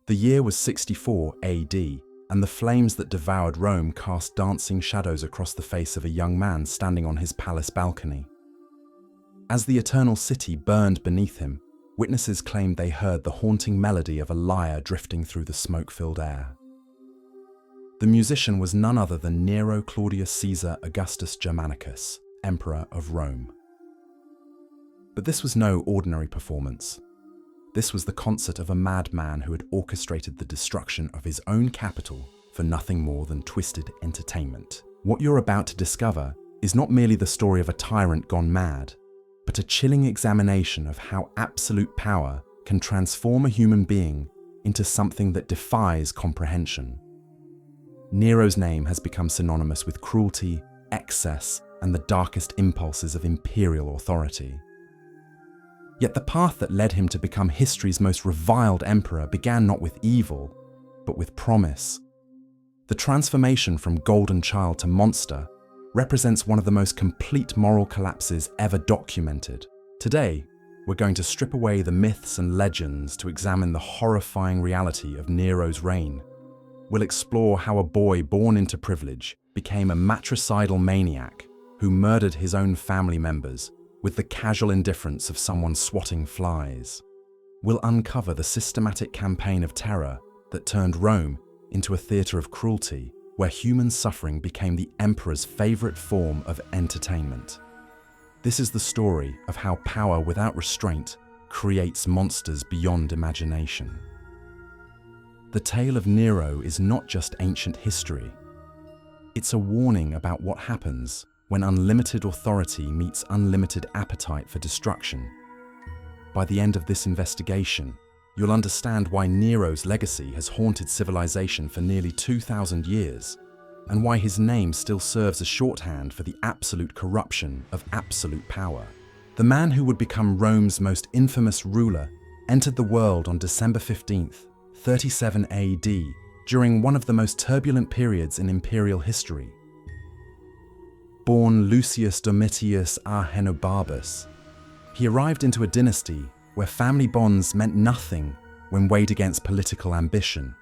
The year was 64 AD, and the flames that devoured Rome cast dancing shadows across the face of a young man standing on his palace balcony. As the eternal city burned beneath him, witnesses claimed they heard the haunting melody of a lyre drifting through the smoke-filled air. The musician was none other than Nero Claudius Caesar Augustus Germanicus, Emperor of Rome. But this was no ordinary performance. This was the concert of a madman who had orchestrated the destruction of his own capital for nothing more than twisted entertainment. What you're about to discover is not merely the story of a tyrant gone mad, but a chilling examination of how absolute power can transform a human being into something that defies comprehension. Nero's name has become synonymous with cruelty, excess, and the darkest impulses of imperial authority. Yet the path that led him to become history's most reviled emperor began not with evil, but with promise. The transformation from golden child to monster represents one of the most complete moral collapses ever documented. Today, we're going to strip away the myths and legends to examine the horrifying reality of Nero's reign. We'll explore how a boy born into privilege became a matricidal maniac who murdered his own family members with the casual indifference of someone swatting flies. We'll uncover the systematic campaign of terror that turned Rome into a theatre of cruelty, where human suffering became the emperor's favourite form of entertainment. This is the story of how power without restraint creates monsters beyond imagination. The tale of Nero is not just ancient history. It's a warning about what happens when unlimited authority meets unlimited appetite for destruction. By the end of this investigation, you'll understand why Nero's legacy has haunted civilization for nearly 2,000 years, and why his name still serves as shorthand for the absolute corruption of absolute power. The man who would become Rome's most infamous ruler entered the world on December 15th, 37 AD, during one of the most turbulent periods in imperial history. Born Lucius Domitius Ahenobarbus, he arrived into a dynasty where family bonds meant nothing when weighed against political ambition.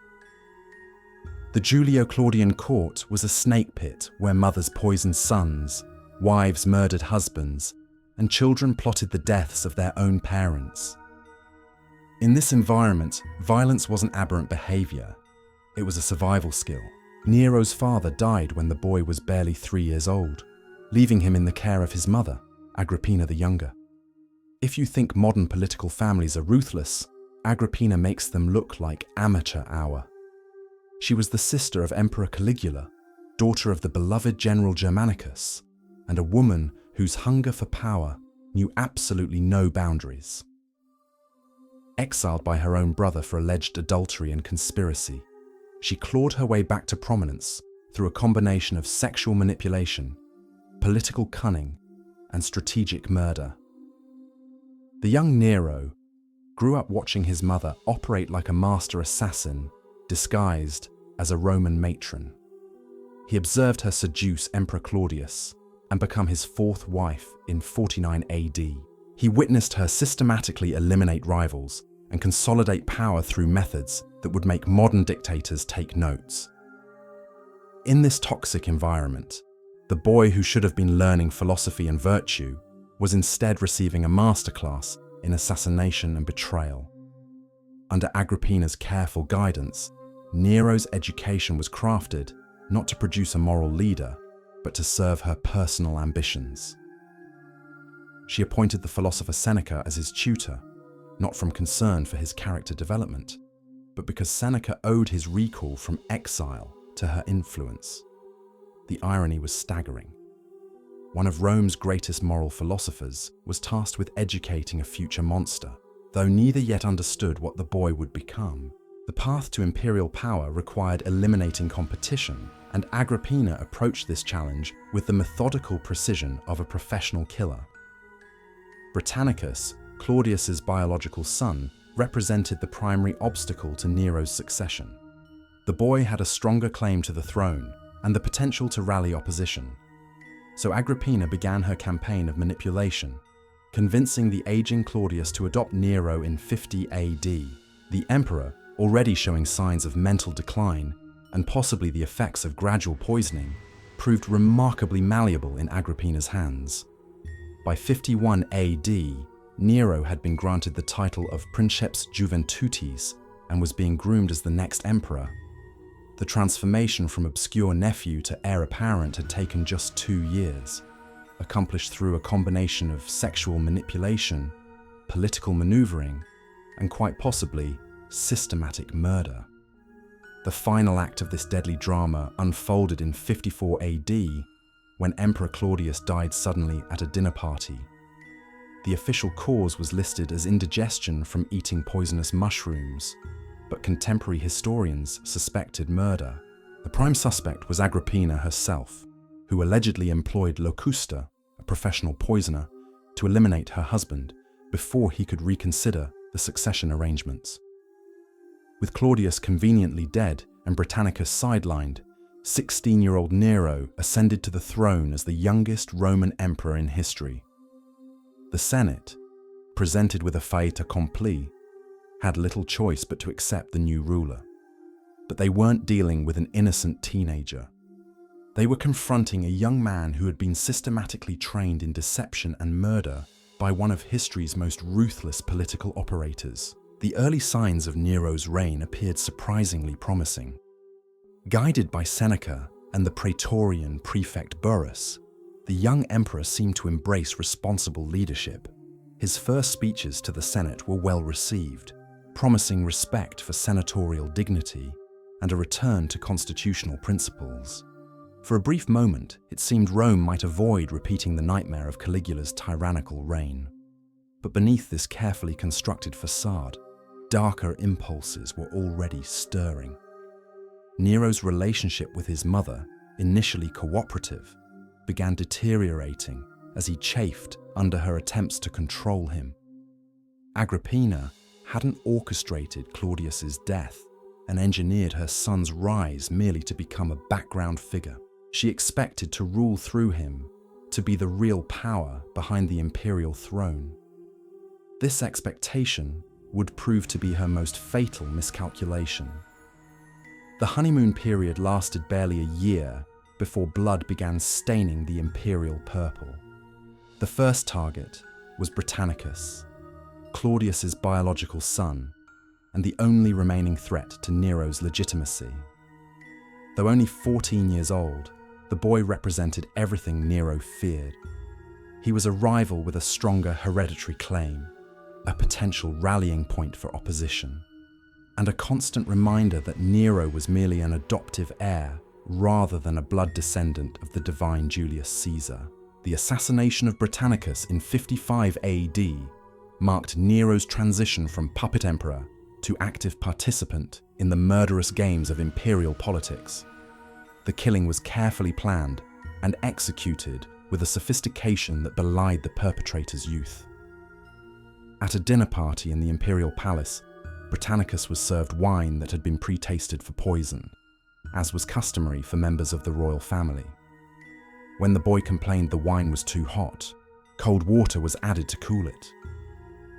The Julio-Claudian court was a snake pit where mothers poisoned sons, wives murdered husbands, and children plotted the deaths of their own parents. In this environment, violence wasn't aberrant behavior. It was a survival skill. Nero's father died when the boy was barely 3 years old, leaving him in the care of his mother, Agrippina the Younger. If you think modern political families are ruthless, Agrippina makes them look like amateur hour. She was the sister of Emperor Caligula, daughter of the beloved General Germanicus, and a woman whose hunger for power knew absolutely no boundaries. Exiled by her own brother for alleged adultery and conspiracy, she clawed her way back to prominence through a combination of sexual manipulation, political cunning, and strategic murder. The young Nero grew up watching his mother operate like a master assassin disguised as a Roman matron. He observed her seduce Emperor Claudius and become his fourth wife in 49 AD. He witnessed her systematically eliminate rivals and consolidate power through methods that would make modern dictators take notes. In this toxic environment, the boy who should have been learning philosophy and virtue was instead receiving a masterclass in assassination and betrayal. Under Agrippina's careful guidance, Nero's education was crafted not to produce a moral leader, but to serve her personal ambitions. She appointed the philosopher Seneca as his tutor, not from concern for his character development, but because Seneca owed his recall from exile to her influence. The irony was staggering. One of Rome's greatest moral philosophers was tasked with educating a future monster, though neither yet understood what the boy would become. The path to imperial power required eliminating competition, and Agrippina approached this challenge with the methodical precision of a professional killer. Britannicus, Claudius's biological son, represented the primary obstacle to Nero's succession. The boy had a stronger claim to the throne and the potential to rally opposition. So Agrippina began her campaign of manipulation, convincing the aging Claudius to adopt Nero in 50 AD. The emperor already showing signs of mental decline and possibly the effects of gradual poisoning, proved remarkably malleable in Agrippina's hands. By 51 AD, Nero had been granted the title of Princeps Juventutis and was being groomed as the next emperor. The transformation from obscure nephew to heir apparent had taken just 2 years, accomplished through a combination of sexual manipulation, political maneuvering, and quite possibly systematic murder. The final act of this deadly drama unfolded in 54 AD, when Emperor Claudius died suddenly at a dinner party. The official cause was listed as indigestion from eating poisonous mushrooms, but contemporary historians suspected murder. The prime suspect was Agrippina herself, who allegedly employed Locusta, a professional poisoner, to eliminate her husband before he could reconsider the succession arrangements. With Claudius conveniently dead and Britannicus sidelined, 16-year-old Nero ascended to the throne as the youngest Roman emperor in history. The Senate, presented with a fait accompli, had little choice but to accept the new ruler. But they weren't dealing with an innocent teenager. They were confronting a young man who had been systematically trained in deception and murder by one of history's most ruthless political operators. The early signs of Nero's reign appeared surprisingly promising. Guided by Seneca and the Praetorian prefect Burrus, the young emperor seemed to embrace responsible leadership. His first speeches to the Senate were well received, promising respect for senatorial dignity and a return to constitutional principles. For a brief moment, it seemed Rome might avoid repeating the nightmare of Caligula's tyrannical reign. But beneath this carefully constructed facade, darker impulses were already stirring. Nero's relationship with his mother, initially cooperative, began deteriorating as he chafed under her attempts to control him. Agrippina hadn't orchestrated Claudius's death and engineered her son's rise merely to become a background figure. She expected to rule through him, to be the real power behind the imperial throne. This expectation would prove to be her most fatal miscalculation. The honeymoon period lasted barely a year before blood began staining the imperial purple. The first target was Britannicus, Claudius's biological son, and the only remaining threat to Nero's legitimacy. Though only 14 years old, the boy represented everything Nero feared. He was a rival with a stronger hereditary claim, a potential rallying point for opposition, and a constant reminder that Nero was merely an adoptive heir rather than a blood descendant of the divine Julius Caesar. The assassination of Britannicus in 55 AD marked Nero's transition from puppet emperor to active participant in the murderous games of imperial politics. The killing was carefully planned and executed with a sophistication that belied the perpetrator's youth. At a dinner party in the imperial palace, Britannicus was served wine that had been pre-tasted for poison, as was customary for members of the royal family. When the boy complained the wine was too hot, cold water was added to cool it.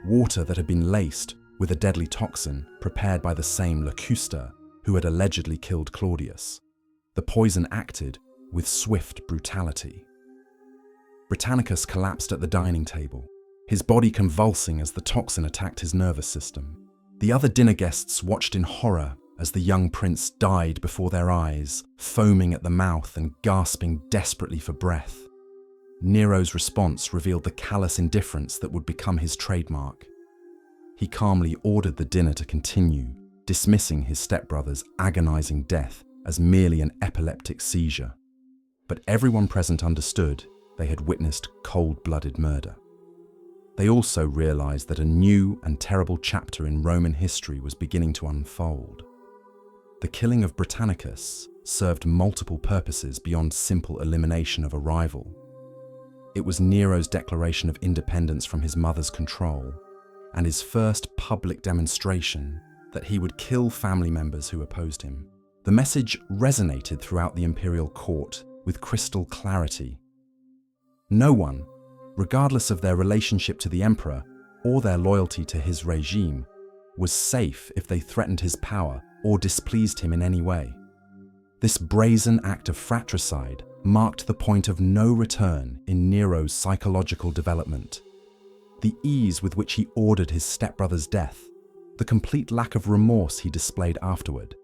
Water that had been laced with a deadly toxin prepared by the same Locusta who had allegedly killed Claudius. The poison acted with swift brutality. Britannicus collapsed at the dining table, his body convulsing as the toxin attacked his nervous system. The other dinner guests watched in horror as the young prince died before their eyes, foaming at the mouth and gasping desperately for breath. Nero's response revealed the callous indifference that would become his trademark. He calmly ordered the dinner to continue, dismissing his stepbrother's agonizing death as merely an epileptic seizure. But everyone present understood they had witnessed cold-blooded murder. They also realized that a new and terrible chapter in Roman history was beginning to unfold. The killing of Britannicus served multiple purposes beyond simple elimination of a rival. It was Nero's declaration of independence from his mother's control, and his first public demonstration that he would kill family members who opposed him. The message resonated throughout the imperial court with crystal clarity. No one, regardless of their relationship to the emperor or their loyalty to his regime, was safe if they threatened his power or displeased him in any way. This brazen act of fratricide marked the point of no return in Nero's psychological development. The ease with which he ordered his stepbrother's death, the complete lack of remorse he displayed afterward,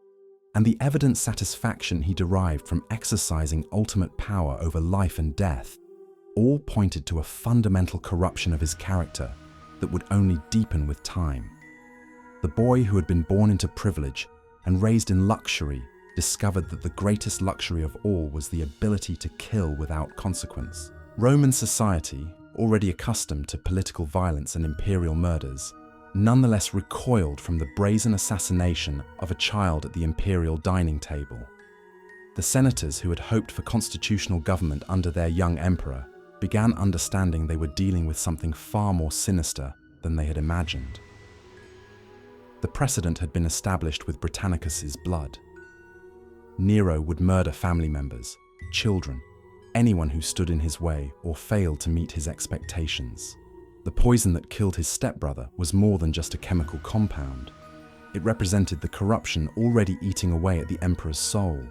and the evident satisfaction he derived from exercising ultimate power over life and death, all pointed to a fundamental corruption of his character that would only deepen with time. The boy who had been born into privilege and raised in luxury discovered that the greatest luxury of all was the ability to kill without consequence. Roman society, already accustomed to political violence and imperial murders, nonetheless recoiled from the brazen assassination of a child at the imperial dining table. The senators who had hoped for constitutional government under their young emperor began understanding they were dealing with something far more sinister than they had imagined. The precedent had been established with Britannicus's blood. Nero would murder family members, children, anyone who stood in his way or failed to meet his expectations. The poison that killed his stepbrother was more than just a chemical compound. It represented the corruption already eating away at the emperor's soul.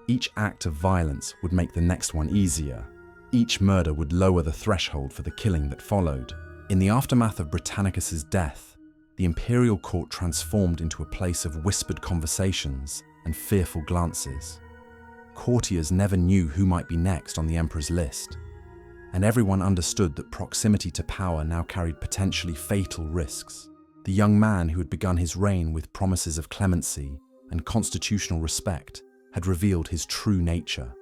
Each act of violence would make the next one easier. Each murder would lower the threshold for the killing that followed. In the aftermath of Britannicus's death, the imperial court transformed into a place of whispered conversations and fearful glances. Courtiers never knew who might be next on the emperor's list, and everyone understood that proximity to power now carried potentially fatal risks. The young man who had begun his reign with promises of clemency and constitutional respect had revealed his true nature.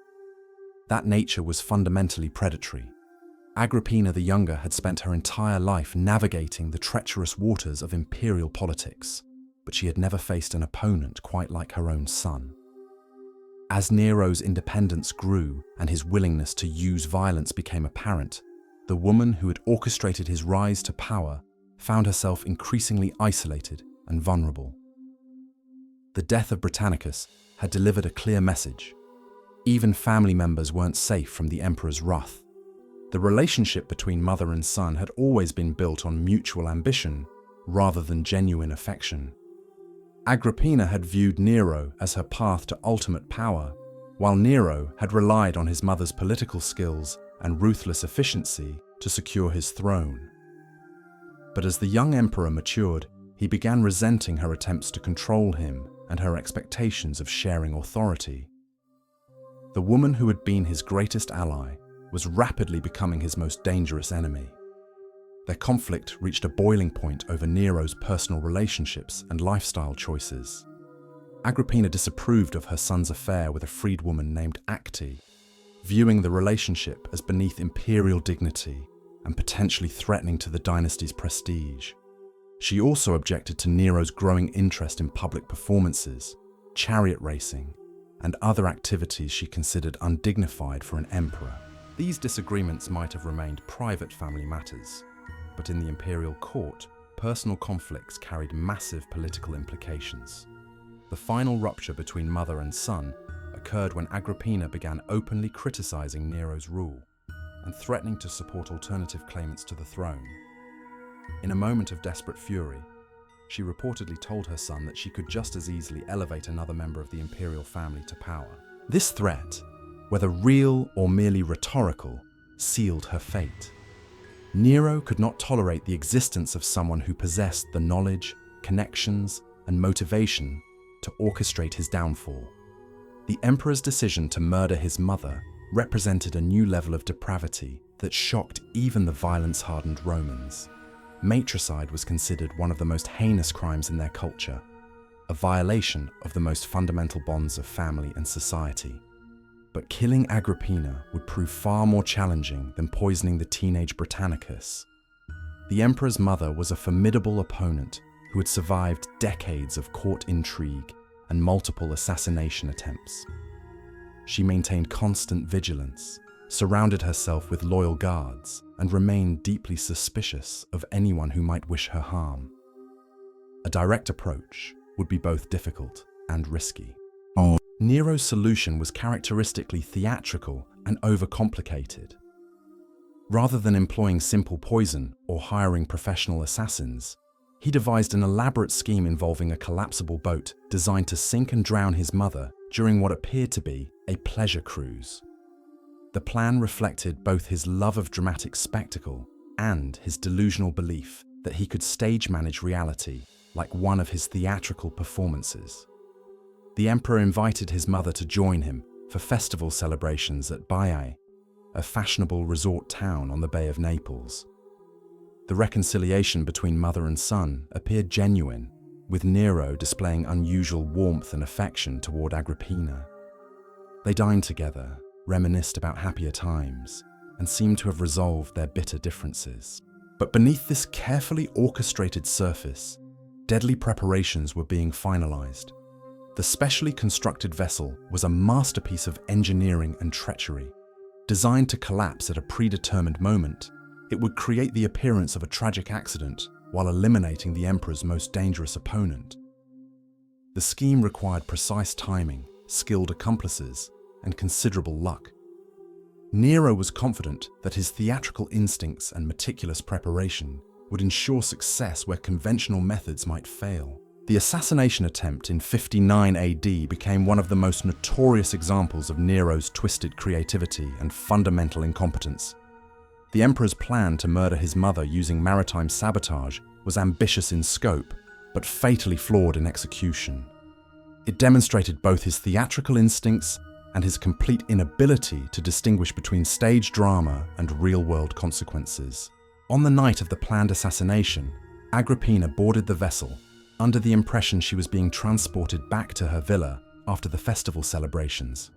That nature was fundamentally predatory. Agrippina the Younger had spent her entire life navigating the treacherous waters of imperial politics, but she had never faced an opponent quite like her own son. As Nero's independence grew and his willingness to use violence became apparent, the woman who had orchestrated his rise to power found herself increasingly isolated and vulnerable. The death of Britannicus had delivered a clear message. Even family members weren't safe from the emperor's wrath. The relationship between mother and son had always been built on mutual ambition rather than genuine affection. Agrippina had viewed Nero as her path to ultimate power, while Nero had relied on his mother's political skills and ruthless efficiency to secure his throne. But as the young emperor matured, he began resenting her attempts to control him and her expectations of sharing authority. The woman who had been his greatest ally was rapidly becoming his most dangerous enemy. Their conflict reached a boiling point over Nero's personal relationships and lifestyle choices. Agrippina disapproved of her son's affair with a freedwoman named Acte, viewing the relationship as beneath imperial dignity and potentially threatening to the dynasty's prestige. She also objected to Nero's growing interest in public performances, chariot racing, and other activities she considered undignified for an emperor. These disagreements might have remained private family matters, but in the imperial court, personal conflicts carried massive political implications. The final rupture between mother and son occurred when Agrippina began openly criticizing Nero's rule and threatening to support alternative claimants to the throne. In a moment of desperate fury, she reportedly told her son that she could just as easily elevate another member of the imperial family to power. This threat, whether real or merely rhetorical, sealed her fate. Nero could not tolerate the existence of someone who possessed the knowledge, connections, and motivation to orchestrate his downfall. The emperor's decision to murder his mother represented a new level of depravity that shocked even the violence-hardened Romans. Matricide was considered one of the most heinous crimes in their culture, a violation of the most fundamental bonds of family and society. But killing Agrippina would prove far more challenging than poisoning the teenage Britannicus. The emperor's mother was a formidable opponent who had survived decades of court intrigue and multiple assassination attempts. She maintained constant vigilance, surrounded herself with loyal guards, and remained deeply suspicious of anyone who might wish her harm. A direct approach would be both difficult and risky. Nero's solution was characteristically theatrical and overcomplicated. Rather than employing simple poison or hiring professional assassins, He devised an elaborate scheme involving a collapsible boat designed to sink and drown his mother during what appeared to be a pleasure cruise. The plan reflected both his love of dramatic spectacle and his delusional belief that he could stage manage reality like one of his theatrical performances. The emperor invited his mother to join him for festival celebrations at Baiae, a fashionable resort town on the Bay of Naples. The reconciliation between mother and son appeared genuine, with Nero displaying unusual warmth and affection toward Agrippina. They dined together, reminisced about happier times, and seemed to have resolved their bitter differences. But beneath this carefully orchestrated surface, deadly preparations were being finalized. The specially constructed vessel was a masterpiece of engineering and treachery. Designed to collapse at a predetermined moment, it would create the appearance of a tragic accident while eliminating the emperor's most dangerous opponent. The scheme required precise timing, skilled accomplices, and considerable luck. Nero was confident that his theatrical instincts and meticulous preparation would ensure success where conventional methods might fail. The assassination attempt in 59 AD became one of the most notorious examples of Nero's twisted creativity and fundamental incompetence. The emperor's plan to murder his mother using maritime sabotage was ambitious in scope, but fatally flawed in execution. It demonstrated both his theatrical instincts and his complete inability to distinguish between stage drama and real-world consequences. On the night of the planned assassination, Agrippina boarded the vessel under the impression she was being transported back to her villa after the festival celebrations.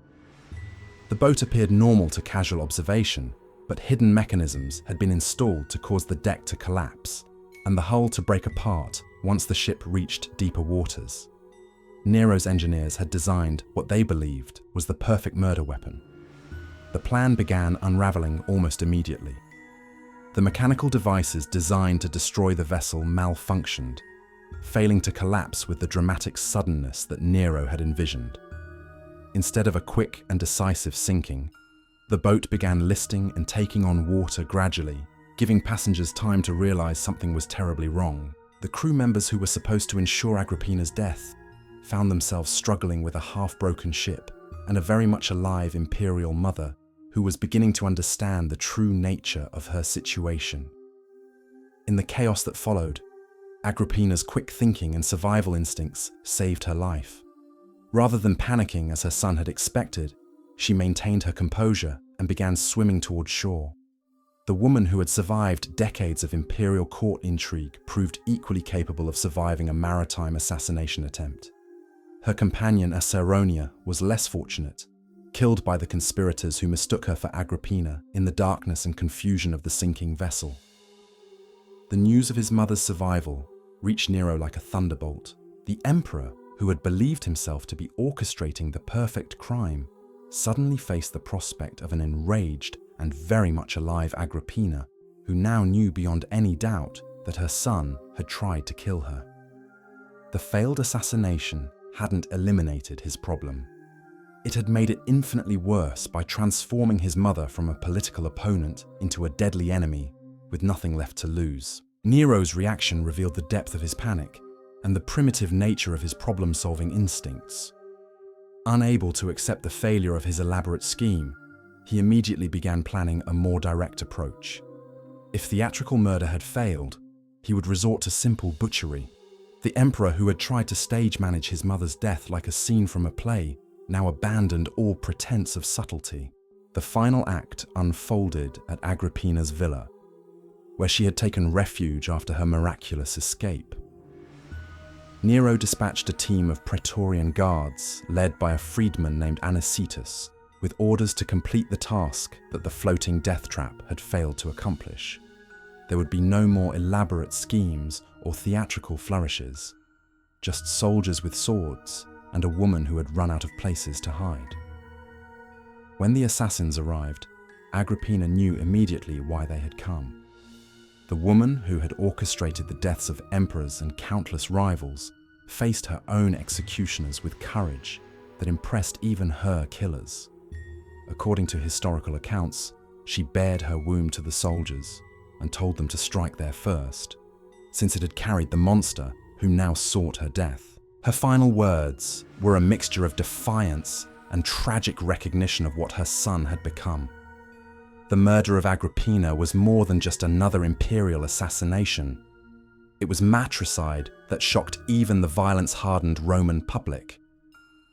The boat appeared normal to casual observation, but hidden mechanisms had been installed to cause the deck to collapse and the hull to break apart once the ship reached deeper waters. Nero's engineers had designed what they believed was the perfect murder weapon. The plan began unraveling almost immediately. The mechanical devices designed to destroy the vessel malfunctioned, failing to collapse with the dramatic suddenness that Nero had envisioned. Instead of a quick and decisive sinking, the boat began listing and taking on water gradually, giving passengers time to realize something was terribly wrong. The crew members who were supposed to ensure Agrippina's death found themselves struggling with a half-broken ship and a very much alive imperial mother who was beginning to understand the true nature of her situation. In the chaos that followed, Agrippina's quick thinking and survival instincts saved her life. Rather than panicking as her son had expected, she maintained her composure and began swimming towards shore. The woman who had survived decades of imperial court intrigue proved equally capable of surviving a maritime assassination attempt. Her companion Acerronia was less fortunate, killed by the conspirators who mistook her for Agrippina in the darkness and confusion of the sinking vessel. The news of his mother's survival reached Nero like a thunderbolt. The emperor, who had believed himself to be orchestrating the perfect crime, suddenly faced the prospect of an enraged and very much alive Agrippina, who now knew beyond any doubt that her son had tried to kill her. The failed assassination hadn't eliminated his problem. It had made it infinitely worse by transforming his mother from a political opponent into a deadly enemy with nothing left to lose. Nero's reaction revealed the depth of his panic and the primitive nature of his problem-solving instincts. Unable to accept the failure of his elaborate scheme, he immediately began planning a more direct approach. If theatrical murder had failed, he would resort to simple butchery. The emperor, who had tried to stage manage his mother's death like a scene from a play, now abandoned all pretense of subtlety. The final act unfolded at Agrippina's villa, where she had taken refuge after her miraculous escape. Nero dispatched a team of Praetorian guards, led by a freedman named Anicetus, with orders to complete the task that the floating death trap had failed to accomplish. There would be no more elaborate schemes or theatrical flourishes, just soldiers with swords and a woman who had run out of places to hide. When the assassins arrived, Agrippina knew immediately why they had come. The woman who had orchestrated the deaths of emperors and countless rivals faced her own executioners with courage that impressed even her killers. According to historical accounts, she bared her womb to the soldiers and told them to strike there first. since it had carried the monster who now sought her death. Her final words were a mixture of defiance and tragic recognition of what her son had become. The murder of Agrippina was more than just another imperial assassination. It was matricide that shocked even the violence-hardened Roman public.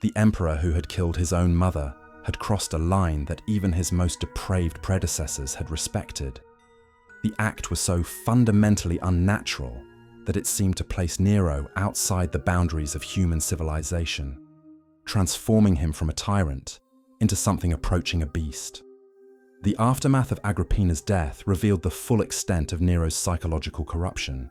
The emperor who had killed his own mother had crossed a line that even his most depraved predecessors had respected. The act was so fundamentally unnatural that it seemed to place Nero outside the boundaries of human civilization, transforming him from a tyrant into something approaching a beast. The aftermath of Agrippina's death revealed the full extent of Nero's psychological corruption.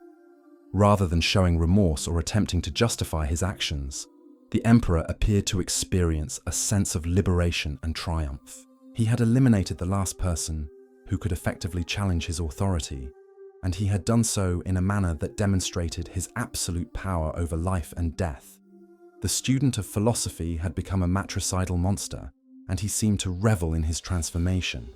Rather than showing remorse or attempting to justify his actions, the emperor appeared to experience a sense of liberation and triumph. He had eliminated the last person who could effectively challenge his authority, and he had done so in a manner that demonstrated his absolute power over life and death. The student of philosophy had become a matricidal monster, and he seemed to revel in his transformation.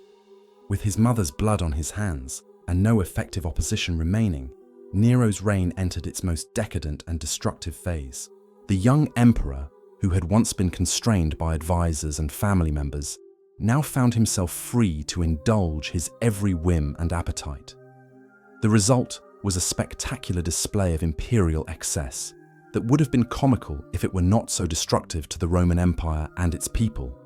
With his mother's blood on his hands and no effective opposition remaining, Nero's reign entered its most decadent and destructive phase. The young emperor, who had once been constrained by advisors and family members, now found himself free to indulge his every whim and appetite. The result was a spectacular display of imperial excess that would have been comical if it were not so destructive to the Roman Empire and its people.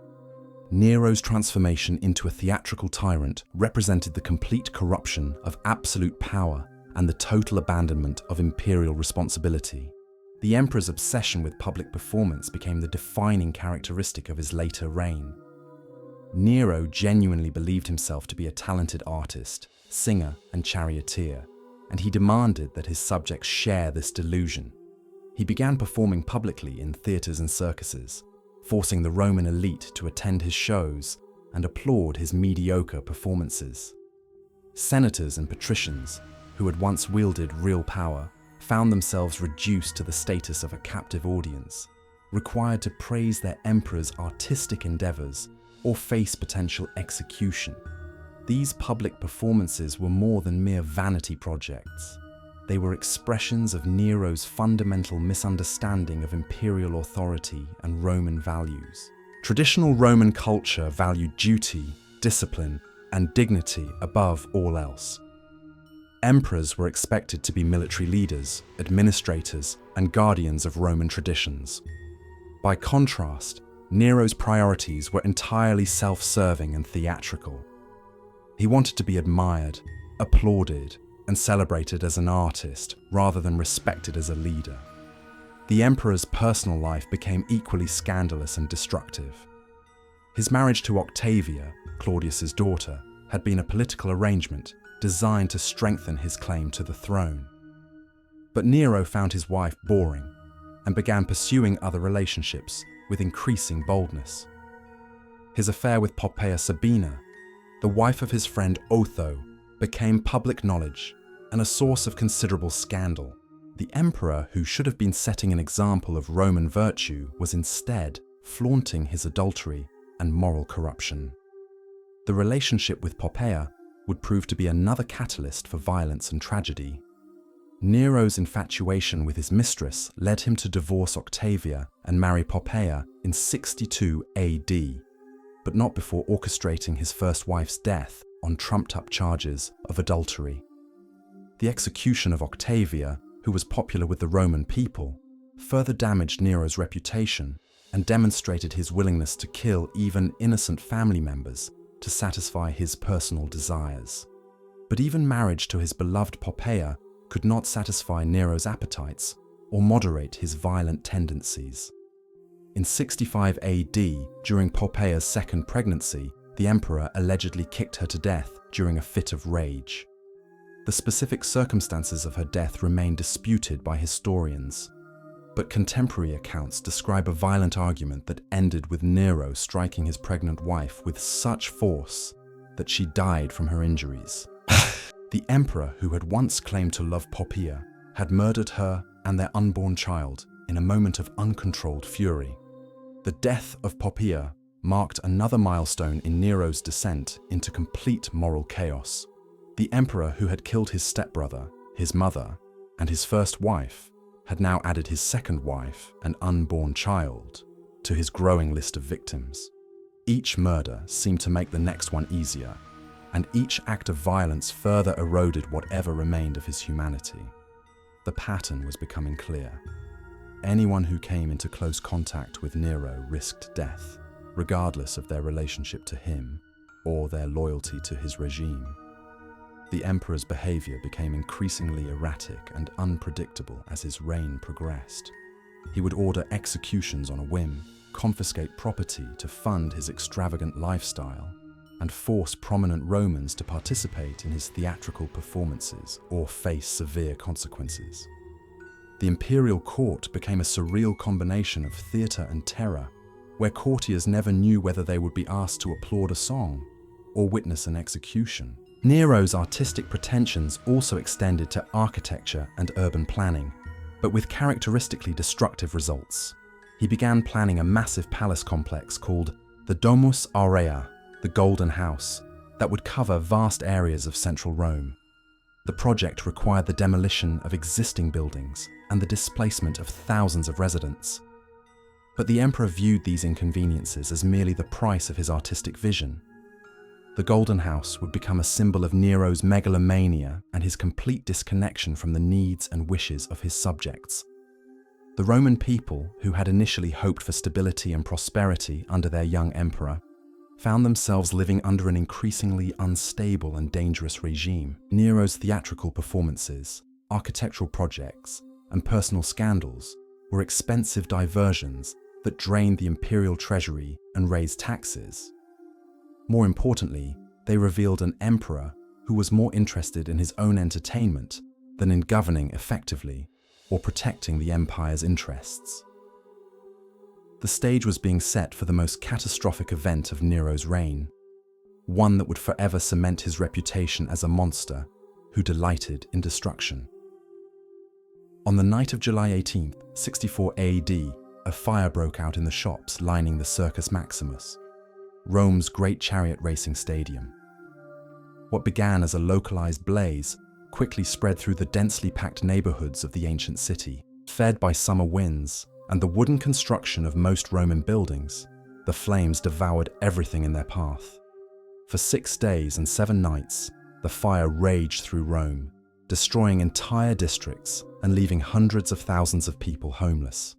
Nero's transformation into a theatrical tyrant represented the complete corruption of absolute power and the total abandonment of imperial responsibility. The emperor's obsession with public performance became the defining characteristic of his later reign. Nero genuinely believed himself to be a talented artist, singer, and charioteer, and he demanded that his subjects share this delusion. He began performing publicly in theatres and circuses, forcing the Roman elite to attend his shows and applaud his mediocre performances. Senators and patricians, who had once wielded real power, found themselves reduced to the status of a captive audience, required to praise their emperor's artistic endeavors or face potential execution. These public performances were more than mere vanity projects. They were expressions of Nero's fundamental misunderstanding of imperial authority and Roman values. Traditional Roman culture valued duty, discipline, and dignity above all else. Emperors were expected to be military leaders, administrators, and guardians of Roman traditions. By contrast, Nero's priorities were entirely self-serving and theatrical. He wanted to be admired, applauded, and celebrated as an artist rather than respected as a leader. The emperor's personal life became equally scandalous and destructive. His marriage to Octavia, Claudius's daughter, had been a political arrangement designed to strengthen his claim to the throne. But Nero found his wife boring and began pursuing other relationships with increasing boldness. His affair with Poppaea Sabina, the wife of his friend Otho, became public knowledge and a source of considerable scandal. The emperor, who should have been setting an example of Roman virtue, was instead flaunting his adultery and moral corruption. The relationship with Poppaea would prove to be another catalyst for violence and tragedy. Nero's infatuation with his mistress led him to divorce Octavia and marry Poppaea in 62 AD, but not before orchestrating his first wife's death on trumped-up charges of adultery. The execution of Octavia, who was popular with the Roman people, further damaged Nero's reputation and demonstrated his willingness to kill even innocent family members to satisfy his personal desires. But even marriage to his beloved Poppaea could not satisfy Nero's appetites or moderate his violent tendencies. In 65 AD, during Poppaea's second pregnancy, the emperor allegedly kicked her to death during a fit of rage. The specific circumstances of her death remain disputed by historians, but contemporary accounts describe a violent argument that ended with Nero striking his pregnant wife with such force that she died from her injuries. The emperor, who had once claimed to love Poppaea, had murdered her and their unborn child in a moment of uncontrolled fury. The death of Poppaea marked another milestone in Nero's descent into complete moral chaos. The emperor, who had killed his stepbrother, his mother, and his first wife had now added his second wife and unborn child to his growing list of victims. Each murder seemed to make the next one easier, and each act of violence further eroded whatever remained of his humanity. The pattern was becoming clear. Anyone who came into close contact with Nero risked death, regardless of their relationship to him or their loyalty to his regime. The emperor's behavior became increasingly erratic and unpredictable as his reign progressed. He would order executions on a whim, confiscate property to fund his extravagant lifestyle, and force prominent Romans to participate in his theatrical performances or face severe consequences. The imperial court became a surreal combination of theatre and terror, where courtiers never knew whether they would be asked to applaud a song or witness an execution. Nero's artistic pretensions also extended to architecture and urban planning, but with characteristically destructive results. He began planning a massive palace complex called the Domus Aurea, the Golden House, that would cover vast areas of central Rome. The project required the demolition of existing buildings and the displacement of thousands of residents. But the emperor viewed these inconveniences as merely the price of his artistic vision. The Golden House would become a symbol of Nero's megalomania and his complete disconnection from the needs and wishes of his subjects. The Roman people, who had initially hoped for stability and prosperity under their young emperor, found themselves living under an increasingly unstable and dangerous regime. Nero's theatrical performances, architectural projects, and personal scandals were expensive diversions that drained the imperial treasury and raised taxes. More importantly, they revealed an emperor who was more interested in his own entertainment than in governing effectively or protecting the empire's interests. The stage was being set for the most catastrophic event of Nero's reign, one that would forever cement his reputation as a monster who delighted in destruction. On the night of July 18th, 64 AD, a fire broke out in the shops lining the Circus Maximus, Rome's great chariot racing stadium. What began as a localized blaze quickly spread through the densely packed neighborhoods of the ancient city. Fed by summer winds and the wooden construction of most Roman buildings, the flames devoured everything in their path. For 6 days and 7 nights, the fire raged through Rome, destroying entire districts and leaving hundreds of thousands of people homeless.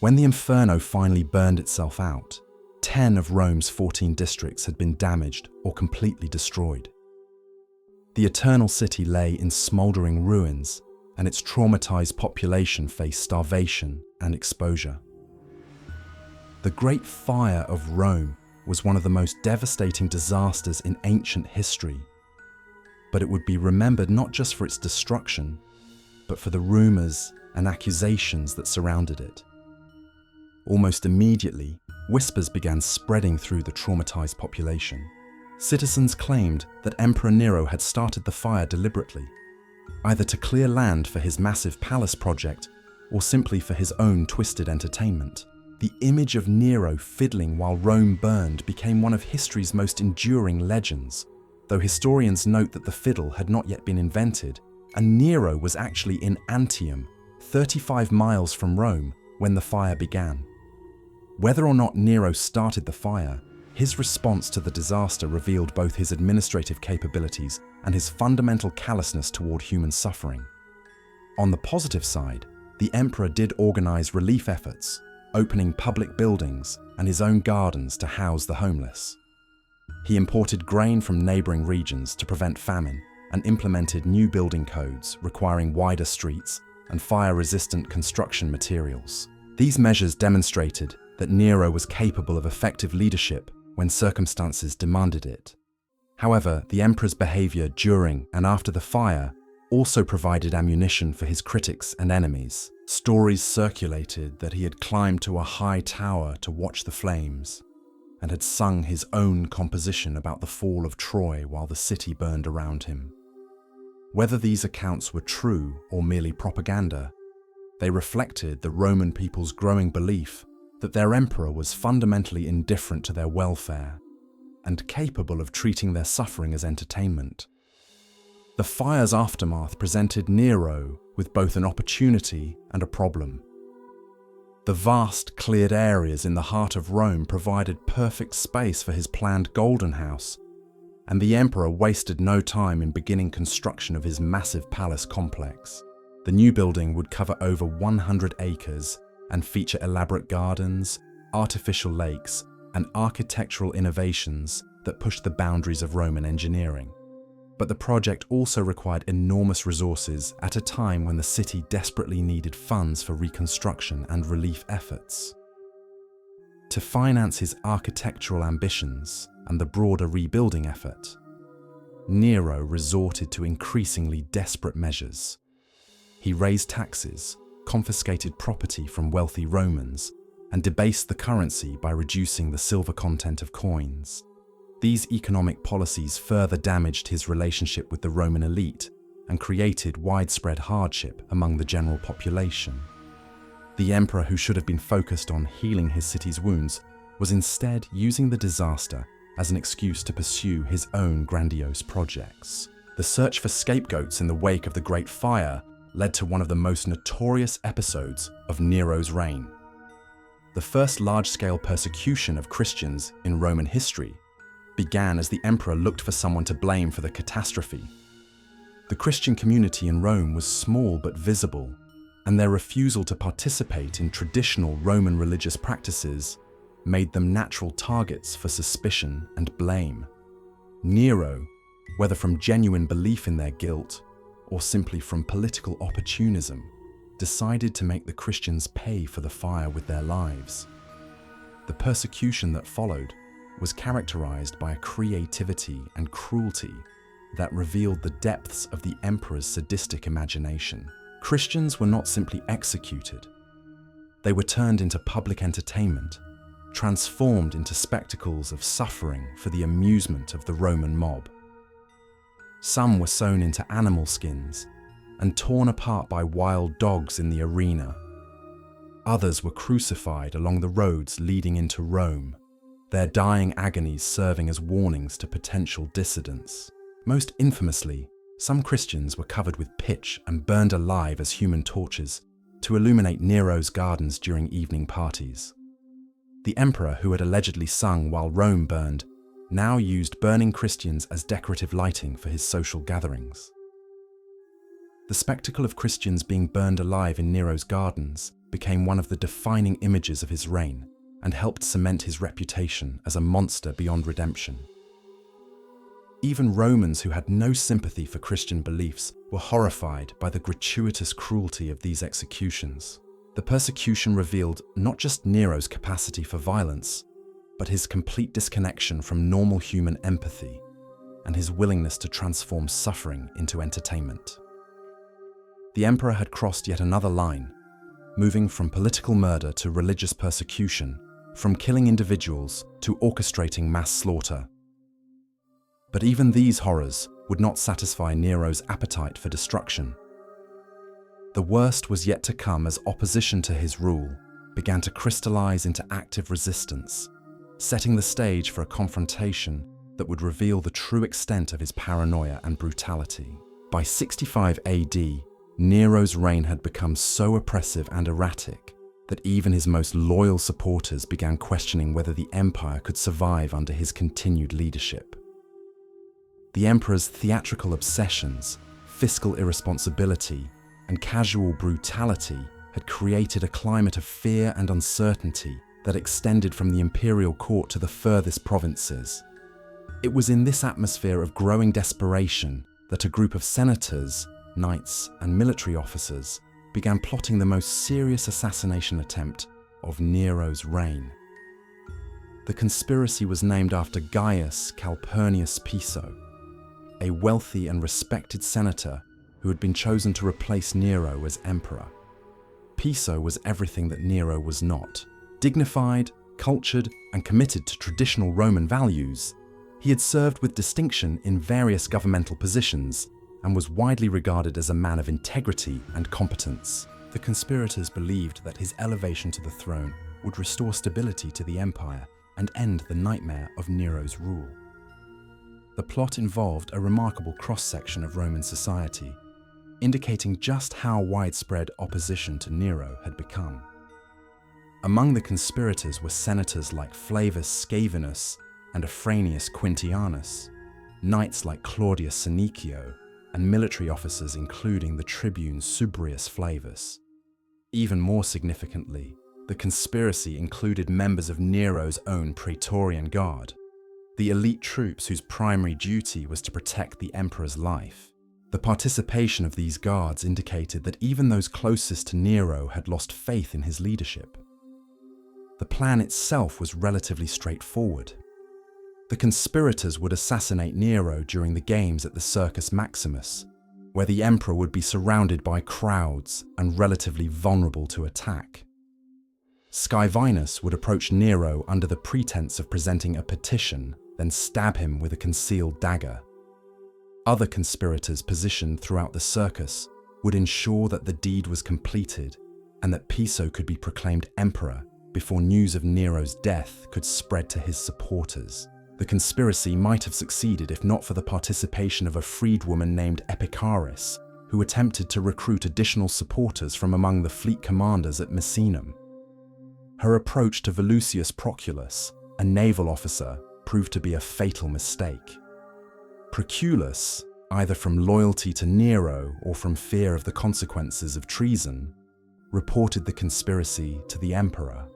When the inferno finally burned itself out, 10 of Rome's 14 districts had been damaged or completely destroyed. The Eternal City lay in smoldering ruins, and its traumatized population faced starvation and exposure. The Great Fire of Rome was one of the most devastating disasters in ancient history, but it would be remembered not just for its destruction, but for the rumors and accusations that surrounded it. Almost immediately, whispers began spreading through the traumatized population. Citizens claimed that Emperor Nero had started the fire deliberately, either to clear land for his massive palace project or simply for his own twisted entertainment. The image of Nero fiddling while Rome burned became one of history's most enduring legends, though historians note that the fiddle had not yet been invented, and Nero was actually in Antium, 35 miles from Rome, when the fire began. Whether or not Nero started the fire, his response to the disaster revealed both his administrative capabilities and his fundamental callousness toward human suffering. On the positive side, the emperor did organize relief efforts, opening public buildings and his own gardens to house the homeless. He imported grain from neighboring regions to prevent famine and implemented new building codes requiring wider streets and fire-resistant construction materials. These measures demonstrated that Nero was capable of effective leadership when circumstances demanded it. However, the emperor's behavior during and after the fire also provided ammunition for his critics and enemies. Stories circulated that he had climbed to a high tower to watch the flames and had sung his own composition about the fall of Troy while the city burned around him. Whether these accounts were true or merely propaganda, they reflected the Roman people's growing belief that their emperor was fundamentally indifferent to their welfare and capable of treating their suffering as entertainment. The fire's aftermath presented Nero with both an opportunity and a problem. The vast, cleared areas in the heart of Rome provided perfect space for his planned Golden House, and the emperor wasted no time in beginning construction of his massive palace complex. The new building would cover over 100 acres and feature elaborate gardens, artificial lakes, and architectural innovations that pushed the boundaries of Roman engineering. But the project also required enormous resources at a time when the city desperately needed funds for reconstruction and relief efforts. To finance his architectural ambitions and the broader rebuilding effort, Nero resorted to increasingly desperate measures. He raised taxes, confiscated property from wealthy Romans, and debased the currency by reducing the silver content of coins. These economic policies further damaged his relationship with the Roman elite and created widespread hardship among the general population. The emperor, who should have been focused on healing his city's wounds, was instead using the disaster as an excuse to pursue his own grandiose projects. The search for scapegoats in the wake of the Great Fire led to one of the most notorious episodes of Nero's reign. The first large-scale persecution of Christians in Roman history began as the emperor looked for someone to blame for the catastrophe. The Christian community in Rome was small but visible, and their refusal to participate in traditional Roman religious practices made them natural targets for suspicion and blame. Nero, whether from genuine belief in their guilt or simply from political opportunism, decided to make the Christians pay for the fire with their lives. The persecution that followed was characterized by a creativity and cruelty that revealed the depths of the emperor's sadistic imagination. Christians were not simply executed. They were turned into public entertainment, transformed into spectacles of suffering for the amusement of the Roman mob. Some were sewn into animal skins and torn apart by wild dogs in the arena. Others were crucified along the roads leading into Rome, their dying agonies serving as warnings to potential dissidents. Most infamously, some Christians were covered with pitch and burned alive as human torches to illuminate Nero's gardens during evening parties. The emperor, who had allegedly sung while Rome burned, now used burning Christians as decorative lighting for his social gatherings. The spectacle of Christians being burned alive in Nero's gardens became one of the defining images of his reign and helped cement his reputation as a monster beyond redemption. Even Romans who had no sympathy for Christian beliefs were horrified by the gratuitous cruelty of these executions. The persecution revealed not just Nero's capacity for violence, but his complete disconnection from normal human empathy and his willingness to transform suffering into entertainment. The emperor had crossed yet another line, moving from political murder to religious persecution, from killing individuals to orchestrating mass slaughter. But even these horrors would not satisfy Nero's appetite for destruction. The worst was yet to come as opposition to his rule began to crystallize into active resistance, setting the stage for a confrontation that would reveal the true extent of his paranoia and brutality. By 65 AD, Nero's reign had become so oppressive and erratic that even his most loyal supporters began questioning whether the empire could survive under his continued leadership. The emperor's theatrical obsessions, fiscal irresponsibility, and casual brutality had created a climate of fear and uncertainty that extended from the imperial court to the furthest provinces. It was in this atmosphere of growing desperation that a group of senators, knights, and military officers began plotting the most serious assassination attempt of Nero's reign. The conspiracy was named after Gaius Calpurnius Piso, a wealthy and respected senator who had been chosen to replace Nero as emperor. Piso was everything that Nero was not. Dignified, cultured, and committed to traditional Roman values, he had served with distinction in various governmental positions and was widely regarded as a man of integrity and competence. The conspirators believed that his elevation to the throne would restore stability to the empire and end the nightmare of Nero's rule. The plot involved a remarkable cross-section of Roman society, indicating just how widespread opposition to Nero had become. Among the conspirators were senators like Flavius Scaevinus and Afranius Quintianus, knights like Claudius Senecio, and military officers including the tribune Subrius Flavus. Even more significantly, the conspiracy included members of Nero's own Praetorian Guard, the elite troops whose primary duty was to protect the emperor's life. The participation of these guards indicated that even those closest to Nero had lost faith in his leadership. The plan itself was relatively straightforward. The conspirators would assassinate Nero during the games at the Circus Maximus, where the emperor would be surrounded by crowds and relatively vulnerable to attack. Scaevinus would approach Nero under the pretense of presenting a petition, then stab him with a concealed dagger. Other conspirators positioned throughout the circus would ensure that the deed was completed and that Piso could be proclaimed emperor before news of Nero's death could spread to his supporters. The conspiracy might have succeeded if not for the participation of a freedwoman named Epicharis, who attempted to recruit additional supporters from among the fleet commanders at Misenum. Her approach to Volusius Proculus, a naval officer, proved to be a fatal mistake. Proculus, either from loyalty to Nero or from fear of the consequences of treason, reported the conspiracy to the emperor.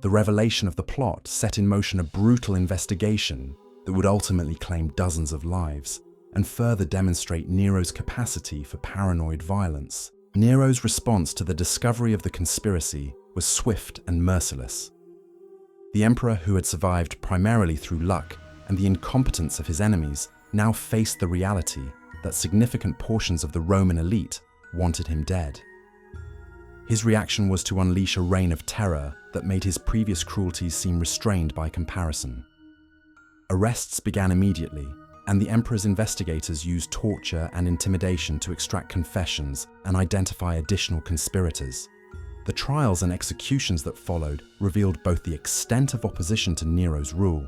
The revelation of the plot set in motion a brutal investigation that would ultimately claim dozens of lives and further demonstrate Nero's capacity for paranoid violence. Nero's response to the discovery of the conspiracy was swift and merciless. The emperor, who had survived primarily through luck and the incompetence of his enemies, now faced the reality that significant portions of the Roman elite wanted him dead. His reaction was to unleash a reign of terror that made his previous cruelties seem restrained by comparison. Arrests began immediately, and the emperor's investigators used torture and intimidation to extract confessions and identify additional conspirators. The trials and executions that followed revealed both the extent of opposition to Nero's rule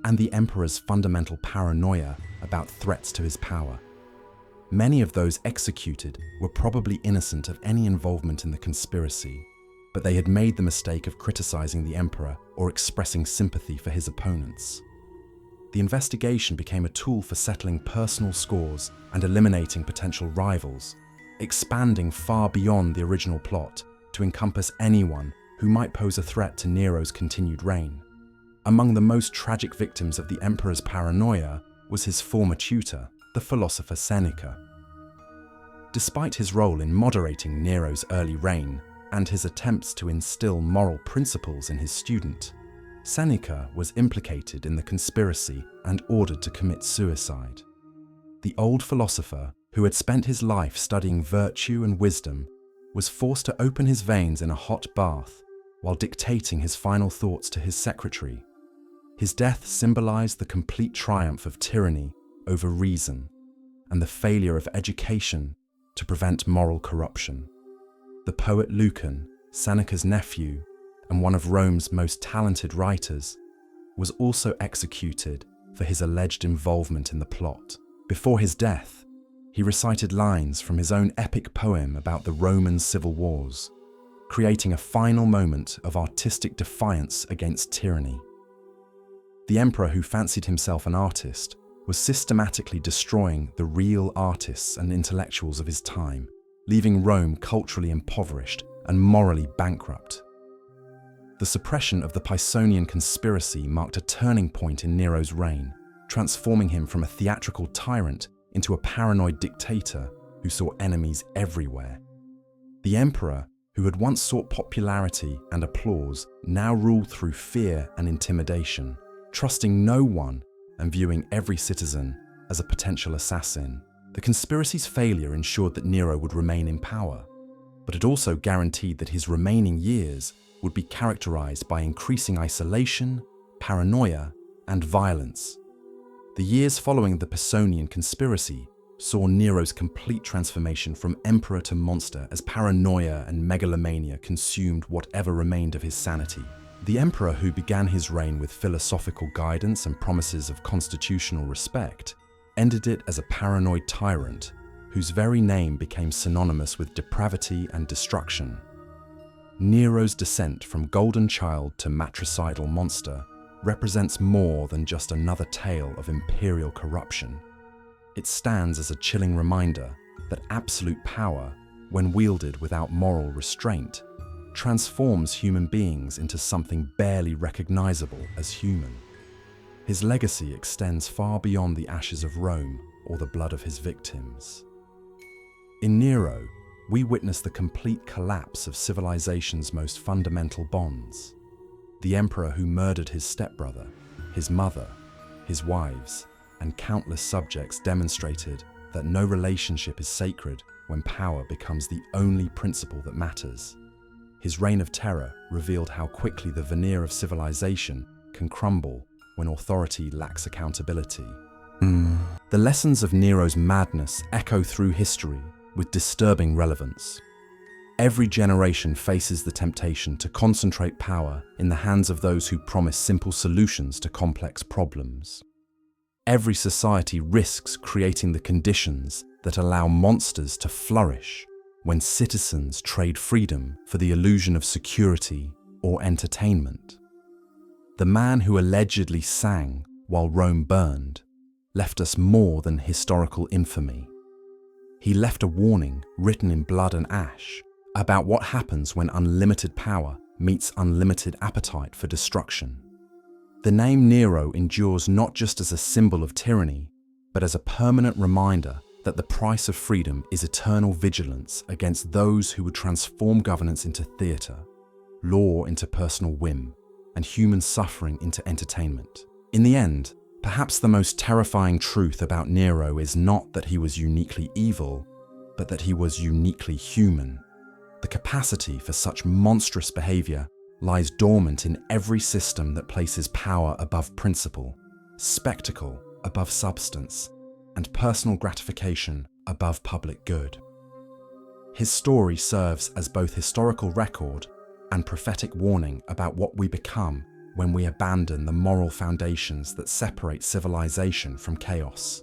and the emperor's fundamental paranoia about threats to his power. Many of those executed were probably innocent of any involvement in the conspiracy, but they had made the mistake of criticizing the emperor or expressing sympathy for his opponents. The investigation became a tool for settling personal scores and eliminating potential rivals, expanding far beyond the original plot to encompass anyone who might pose a threat to Nero's continued reign. Among the most tragic victims of the emperor's paranoia was his former tutor, the philosopher Seneca. Despite his role in moderating Nero's early reign and his attempts to instill moral principles in his student, Seneca was implicated in the conspiracy and ordered to commit suicide. The old philosopher, who had spent his life studying virtue and wisdom, was forced to open his veins in a hot bath while dictating his final thoughts to his secretary. His death symbolized the complete triumph of tyranny over reason and the failure of education to prevent moral corruption. The poet Lucan, Seneca's nephew and one of Rome's most talented writers, was also executed for his alleged involvement in the plot. Before his death, he recited lines from his own epic poem about the Roman civil wars, creating a final moment of artistic defiance against tyranny. The emperor, who fancied himself an artist, was systematically destroying the real artists and intellectuals of his time, leaving Rome culturally impoverished and morally bankrupt. The suppression of the Pisonian conspiracy marked a turning point in Nero's reign, transforming him from a theatrical tyrant into a paranoid dictator who saw enemies everywhere. The emperor, who had once sought popularity and applause, now ruled through fear and intimidation, trusting no one and viewing every citizen as a potential assassin. The conspiracy's failure ensured that Nero would remain in power, but it also guaranteed that his remaining years would be characterized by increasing isolation, paranoia, and violence. The years following the Pisonian conspiracy saw Nero's complete transformation from emperor to monster as paranoia and megalomania consumed whatever remained of his sanity. The emperor who began his reign with philosophical guidance and promises of constitutional respect ended it as a paranoid tyrant whose very name became synonymous with depravity and destruction. Nero's descent from golden child to matricidal monster represents more than just another tale of imperial corruption. It stands as a chilling reminder that absolute power, when wielded without moral restraint, transforms human beings into something barely recognizable as human. His legacy extends far beyond the ashes of Rome or the blood of his victims. In Nero, we witness the complete collapse of civilization's most fundamental bonds. The emperor who murdered his stepbrother, his mother, his wives, and countless subjects demonstrated that no relationship is sacred when power becomes the only principle that matters. His reign of terror revealed how quickly the veneer of civilization can crumble when authority lacks accountability. The lessons of Nero's madness echo through history with disturbing relevance. Every generation faces the temptation to concentrate power in the hands of those who promise simple solutions to complex problems. Every society risks creating the conditions that allow monsters to flourish when citizens trade freedom for the illusion of security or entertainment. The man who allegedly sang while Rome burned left us more than historical infamy. He left a warning written in blood and ash about what happens when unlimited power meets unlimited appetite for destruction. The name Nero endures not just as a symbol of tyranny, but as a permanent reminder that the price of freedom is eternal vigilance against those who would transform governance into theatre, law into personal whim, and human suffering into entertainment. In the end, perhaps the most terrifying truth about Nero is not that he was uniquely evil, but that he was uniquely human. The capacity for such monstrous behavior lies dormant in every system that places power above principle, spectacle above substance, and personal gratification above public good. His story serves as both historical record and prophetic warning about what we become when we abandon the moral foundations that separate civilization from chaos.